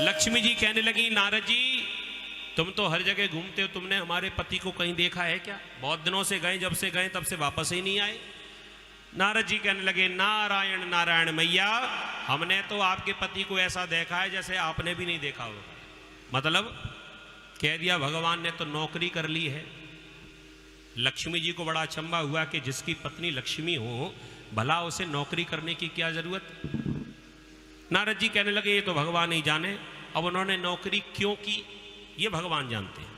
लक्ष्मी जी कहने लगी, नारद जी तुम तो हर जगह घूमते हो, तुमने हमारे पति को कहीं देखा है क्या? बहुत दिनों से गए, जब से गए तब से वापस ही नहीं आए। नारद जी कहने लगे, नारायण नारायण मैया, हमने तो आपके पति को ऐसा देखा है जैसे आपने भी नहीं देखा होगा। मतलब कह दिया भगवान ने तो नौकरी कर ली है। लक्ष्मी जी को बड़ा अचंभा हुआ कि जिसकी पत्नी लक्ष्मी हो, भला उसे नौकरी करने की क्या जरूरत। नारद जी कहने लगे, ये तो भगवान ही जाने, अब उन्होंने नौकरी क्यों की ये भगवान जानते हैं।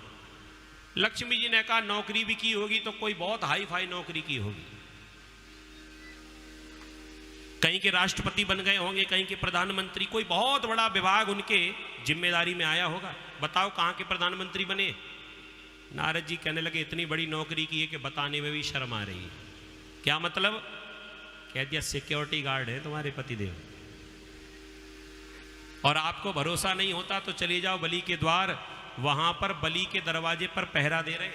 लक्ष्मी जी ने कहा, नौकरी भी की होगी तो कोई बहुत हाई फाई नौकरी की होगी, कहीं के राष्ट्रपति बन गए होंगे, कहीं के प्रधानमंत्री, कोई बहुत बड़ा विभाग उनके जिम्मेदारी में आया होगा। बताओ कहां के प्रधानमंत्री बने। नारद जी कहने लगे, इतनी बड़ी नौकरी की है कि बताने में भी शर्म आ रही है। क्या मतलब? कह दिया सिक्योरिटी गार्ड है तुम्हारे पतिदेव, और आपको भरोसा नहीं होता तो चले जाओ बलि के द्वार, वहां पर बलि के दरवाजे पर पहरा दे रहे।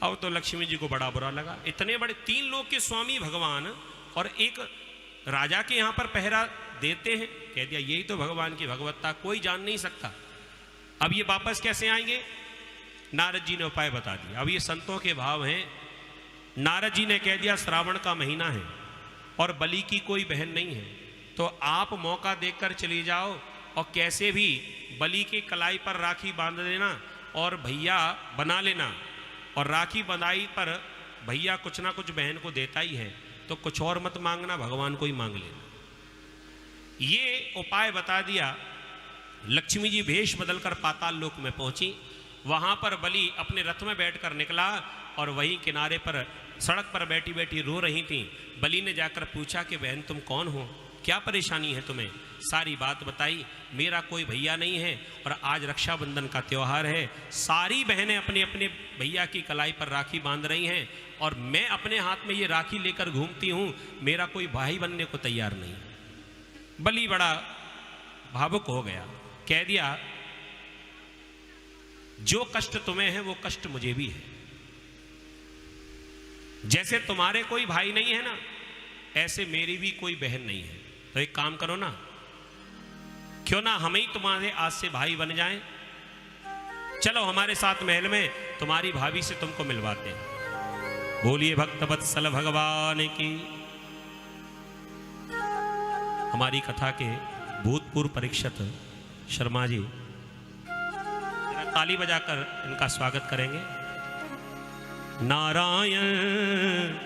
अब तो लक्ष्मी जी को बड़ा बुरा लगा, इतने बड़े 3 लोक के स्वामी भगवान और एक राजा के यहां पर पहरा देते हैं। कह दिया यही तो भगवान की भगवत्ता, कोई जान नहीं सकता। अब ये वापस कैसे आएंगे? नारद जी ने उपाय बता दिया। अब ये संतों के भाव हैं। नारद जी ने कह दिया, श्रावण का महीना है और बलि की कोई बहन नहीं है, तो आप मौका देखकर चली जाओ और कैसे भी बलि के कलाई पर राखी बांध देना और भैया बना लेना, और राखी बंधाई पर भैया कुछ ना कुछ बहन को देता ही है, तो कुछ और मत मांगना, भगवान को ही मांग लेना। ये उपाय बता दिया। लक्ष्मी जी भेष बदलकर पाताल लोक में पहुंची। वहां पर बलि अपने रथ में बैठकर निकला और वहीं किनारे पर सड़क पर बैठी बैठी रो रही थी। बलि ने जाकर पूछा कि बहन तुम कौन हो, क्या परेशानी है तुम्हें? सारी बात बताई। मेरा कोई भैया नहीं है और आज रक्षाबंधन का त्यौहार है, सारी बहनें अपने अपने भैया की कलाई पर राखी बांध रही हैं और मैं अपने हाथ में ये राखी लेकर घूमती हूँ, मेरा कोई भाई बनने को तैयार नहीं। बलि बड़ा भावुक हो गया, कह दिया जो कष्ट तुम्हें है वो कष्ट मुझे भी है। जैसे तुम्हारे कोई भाई नहीं है ना, ऐसे मेरी भी कोई बहन नहीं है। तो एक काम करो ना, क्यों ना हम ही तुम्हारे आज से भाई बन जाएं। चलो हमारे साथ महल में, तुम्हारी भाभी से तुमको मिलवाते हैं। बोलिए भक्त वत्सल भगवान की। हमारी कथा के भूतपूर्व परीक्षित शर्मा जी ताली बजाकर इनका स्वागत करेंगे। नारायण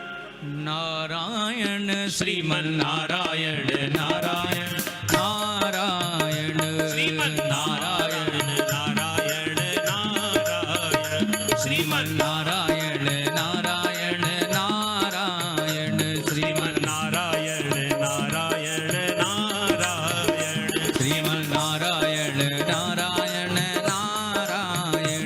नारायण श्रीमन नारायण नारायण नारायण श्रीमन नारायण नारायण नारायण श्रीमन नारायण नारायण नारायण श्रीमन नारायण नारायण नारायण श्रीमन नारायण नारायण नारायण नारायण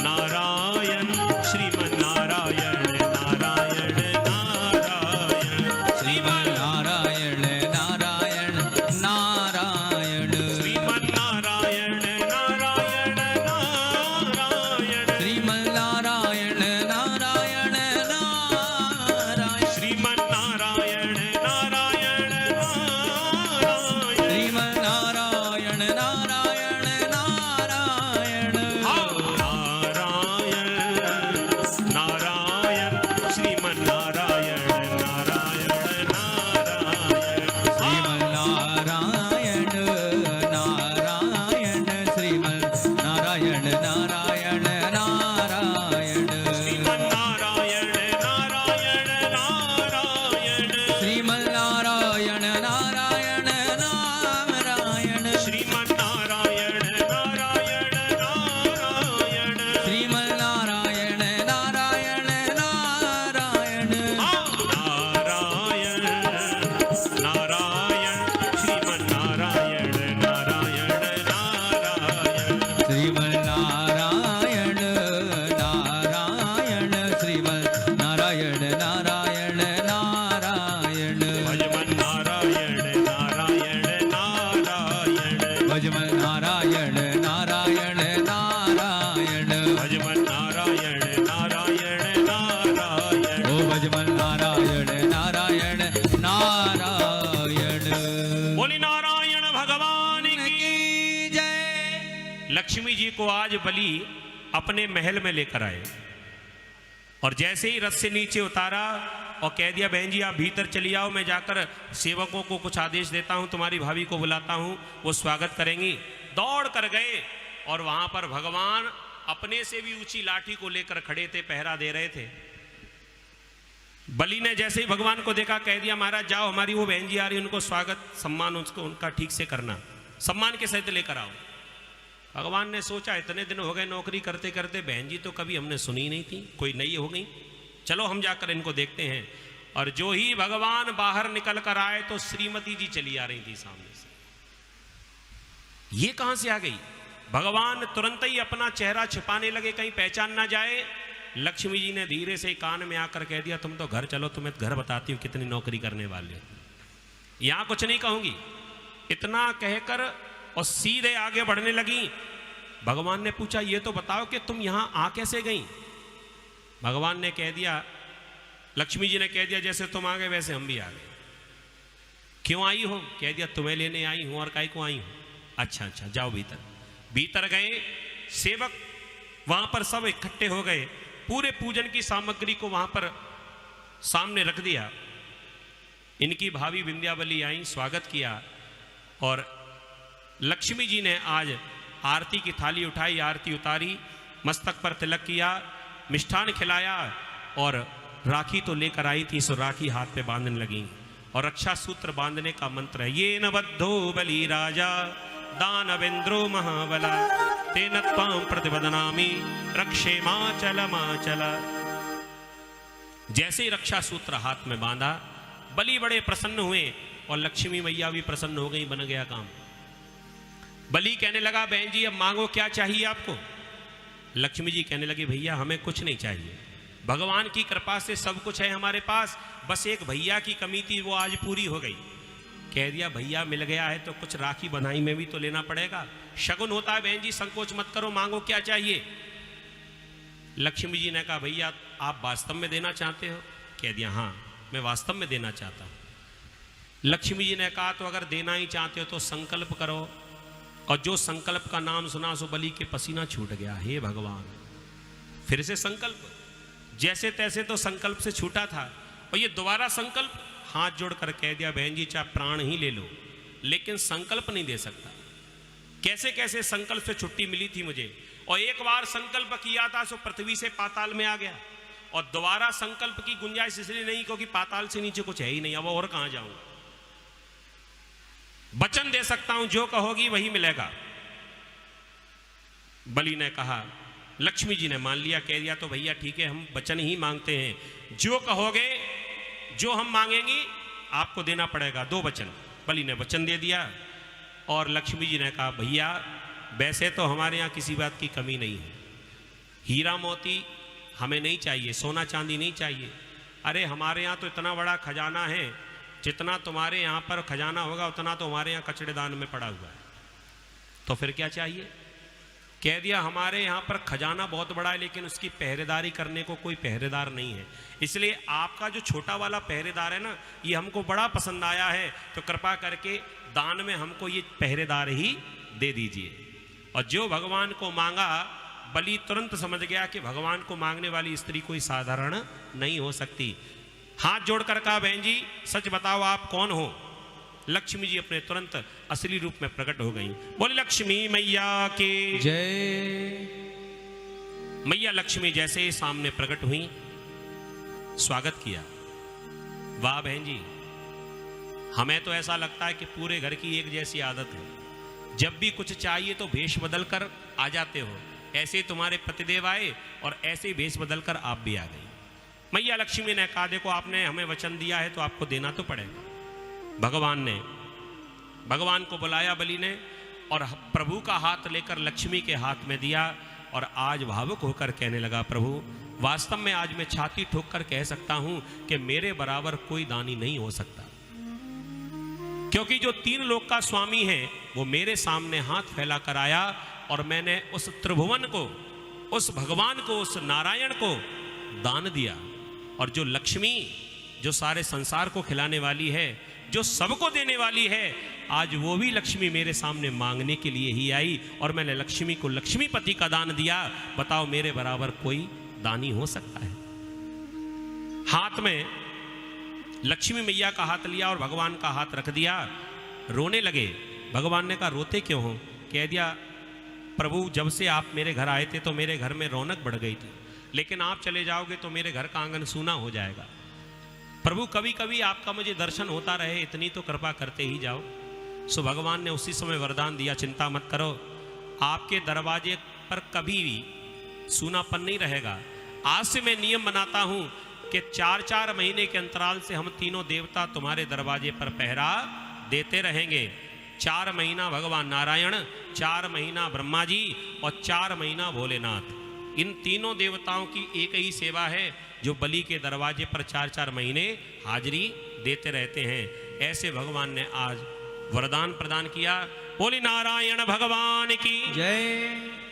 नारायण श्रीमन नारायण नारायण नारायण श्रीमन नारायण नारायण नारायण श्रीमन नारायण नारायण नारायण श्रीमन नारायण नारायण नारायण श्रीमन नारायण नारायण नारायण श्रीमन नारायण नारायण नारायण नारायण नारायण श्रीमन नारायण नारायण नारायण श्रीमन नारायण नारायण श्रीमन नारायण नारायण नारायण श्रीमन नारायण नारायण नारायण श्रीमन नारायण नारायण नारायण श्रीमन नारायण नारायण नारायण श्रीमन नारायण नारायण नारायण नारायण नारायण श्रीमन नारायण नारायण नारायण श्रीमन नारायण नारायण श्रीमन नारायण नारायण नारायण भजमन नारायण बोली नारायण भगवान की। की जय। लक्ष्मी जी को आज बलि अपने महल में लेकर आए और जैसे ही रथ से नीचे उतारा और कह दिया बहन जी आप भीतर चली आओ, मैं जाकर सेवकों को कुछ आदेश देता हूं, तुम्हारी भाभी को बुलाता हूं, वो स्वागत करेंगी। दौड़ कर गए और वहां पर भगवान अपने से भी ऊंची लाठी को लेकर खड़े थे, पहरा दे रहे थे। बलि ने जैसे ही भगवान को देखा कह दिया महाराज जाओ, हमारी वो बहन जी आ रही, उनको स्वागत सम्मान उसको उनका ठीक से करना, सम्मान के सहित लेकर आओ। भगवान ने सोचा इतने दिन हो गए नौकरी करते करते, बहन जी तो कभी हमने सुनी नहीं थी, कोई नई हो गई, चलो हम जाकर इनको देखते हैं। और जो ही भगवान बाहर निकल कर आए तो श्रीमती जी चली आ रही थी सामने से। ये कहां से आ गई? भगवान तुरंत ही अपना चेहरा छिपाने लगे कहीं पहचान ना जाए। लक्ष्मी जी ने धीरे से कान में आकर कह दिया तुम तो घर चलो, तुम्हें घर बताती हूं कितनी नौकरी करने वाले हो, यहां कुछ नहीं कहूंगी। इतना कहकर और सीधे आगे बढ़ने लगी। भगवान ने पूछा ये तो बताओ कि तुम यहां आ कैसे गई? भगवान ने कह दिया, लक्ष्मी जी ने कह दिया जैसे तुम आ गए वैसे हम भी आ गए। क्यों आई हो? कह दिया तुम्हें लेने आई हूं। और काहे को आई हूं? अच्छा जाओ भीतर। भीतर गए, सेवक वहां पर सब इकट्ठे हो गए, पूरे पूजन की सामग्री को वहां पर सामने रख दिया। इनकी भाभी विंध्यावली आई, स्वागत किया और लक्ष्मी जी ने आज आरती की थाली उठाई, आरती उतारी, मस्तक पर तिलक किया, मिष्ठान खिलाया और राखी तो लेकर आई थी, सो राखी हाथ पे बांधने लगी और रक्षा सूत्र बांधने का मंत्र है ये न बद्धो बलि राजा दानवेंद्रो महाबला तेन त्वां प्रतिपदनामि रक्षे माचल माचल। जैसे ही रक्षा सूत्र हाथ में बांधा बलि बड़े प्रसन्न हुए और लक्ष्मी मैया भी प्रसन्न हो गई, बन गया काम। बलि कहने लगा बहन जी अब मांगो क्या चाहिए आपको? लक्ष्मी जी कहने लगी भैया हमें कुछ नहीं चाहिए, भगवान की कृपा से सब कुछ है हमारे पास, बस एक भैया की कमी थी वो आज पूरी हो गई। कह दिया भैया मिल गया है तो कुछ राखी बंधाई में भी तो लेना पड़ेगा, शगुन होता है बहन जी, संकोच मत करो, मांगो क्या चाहिए। लक्ष्मी जी ने कहा भैया आप वास्तव में देना चाहते हो? कह दिया हाँ मैं वास्तव में देना चाहता हूं। लक्ष्मी जी ने कहा तो अगर देना ही चाहते हो तो संकल्प करो। और जो संकल्प का नाम सुना सो बलि के पसीना छूट गया। हे भगवान, फिर से संकल्प, जैसे तैसे तो संकल्प से छूटा था और ये दोबारा संकल्प, हाथ जोड़कर कह दिया बहन जी चाहे प्राण ही ले लो लेकिन संकल्प नहीं दे सकता। कैसे कैसे संकल्प से छुट्टी मिली थी मुझे, और एक बार संकल्प किया था सो पृथ्वी से पाताल में आ गया, और दोबारा संकल्प की गुंजाइश इसलिए नहीं क्योंकि पाताल से नीचे कुछ है ही नहीं, अब और कहां जाऊंगा। वचन दे सकता हूं जो कहोगी वही मिलेगा। बलि ने कहा, लक्ष्मी जी ने मान लिया, कह दिया तो भैया ठीक है हम वचन ही मांगते हैं, जो कहोगे जो हम मांगेंगी आपको देना पड़ेगा। 2 वचन। बलि ने वचन दे दिया और लक्ष्मी जी ने कहा भैया वैसे तो हमारे यहाँ किसी बात की कमी नहीं है, हीरा मोती हमें नहीं चाहिए, सोना चांदी नहीं चाहिए, अरे हमारे यहाँ तो इतना बड़ा खजाना है, जितना तुम्हारे यहाँ पर खजाना होगा उतना तो हमारे यहाँ कचड़ेदान में पड़ा हुआ है, तो फिर क्या चाहिए। कह दिया हमारे यहाँ पर खजाना बहुत बड़ा है लेकिन उसकी पहरेदारी करने को कोई पहरेदार नहीं है, इसलिए आपका जो छोटा वाला पहरेदार है ना ये हमको बड़ा पसंद आया है, तो कृपा करके दान में हमको ये पहरेदार ही दे दीजिए। और जो भगवान को मांगा, बलि तुरंत समझ गया कि भगवान को मांगने वाली स्त्री कोई साधारण नहीं हो सकती। हाथ जोड़कर कहा बहन जी सच बताओ आप कौन हो। लक्ष्मी जी अपने तुरंत असली रूप में प्रकट हो गई। बोले लक्ष्मी मैया की जय। मैया लक्ष्मी जैसे ही सामने प्रकट हुई, स्वागत किया। वाह बहन जी, हमें तो ऐसा लगता है कि पूरे घर की एक जैसी आदत है, जब भी कुछ चाहिए तो भेष बदल कर आ जाते हो, ऐसे तुम्हारे पतिदेव आए और ऐसे भेष बदल कर आप भी आ गई। मैया लक्ष्मी ने कहा देखो आपने हमें वचन दिया है तो आपको देना तो पड़ेगा। भगवान को बुलाया बलि ने और प्रभु का हाथ लेकर लक्ष्मी के हाथ में दिया और आज भावुक होकर कहने लगा प्रभु वास्तव में आज मैं छाती ठोक कर कह सकता हूं कि मेरे बराबर कोई दानी नहीं हो सकता, क्योंकि जो 3 लोक का स्वामी है वो मेरे सामने हाथ फैला कर आया और मैंने उस त्रिभुवन को, उस भगवान को, उस नारायण को दान दिया। और जो लक्ष्मी जो सारे संसार को खिलाने वाली है, जो सबको देने वाली है, आज वो भी लक्ष्मी मेरे सामने मांगने के लिए ही आई और मैंने लक्ष्मी को लक्ष्मीपति का दान दिया। बताओ मेरे बराबर कोई दानी हो सकता है? हाथ में लक्ष्मी मैया का हाथ लिया और भगवान का हाथ रख दिया, रोने लगे। भगवान ने कहा रोते क्यों हो? कह दिया प्रभु जब से आप मेरे घर आए थे तो मेरे घर में रौनक बढ़ गई थी, लेकिन आप चले जाओगे तो मेरे घर का आंगन सूना हो जाएगा। प्रभु कभी कभी आपका मुझे दर्शन होता रहे, इतनी तो कृपा करते ही जाओ। सो भगवान ने उसी समय वरदान दिया, चिंता मत करो, आपके दरवाजे पर कभी भी सूनापन नहीं रहेगा। आज से मैं नियम बनाता हूं कि 4-4 महीने के अंतराल से हम तीनों देवता तुम्हारे दरवाजे पर पहरा देते रहेंगे। 4 महीना भगवान नारायण, 4 महीना ब्रह्मा जी और 4 महीना भोलेनाथ। इन तीनों देवताओं की एक ही सेवा है जो बलि के दरवाजे पर 4-4 महीने हाजिरी देते रहते हैं। ऐसे भगवान ने आज वरदान प्रदान किया। बोले नारायण भगवान की जय।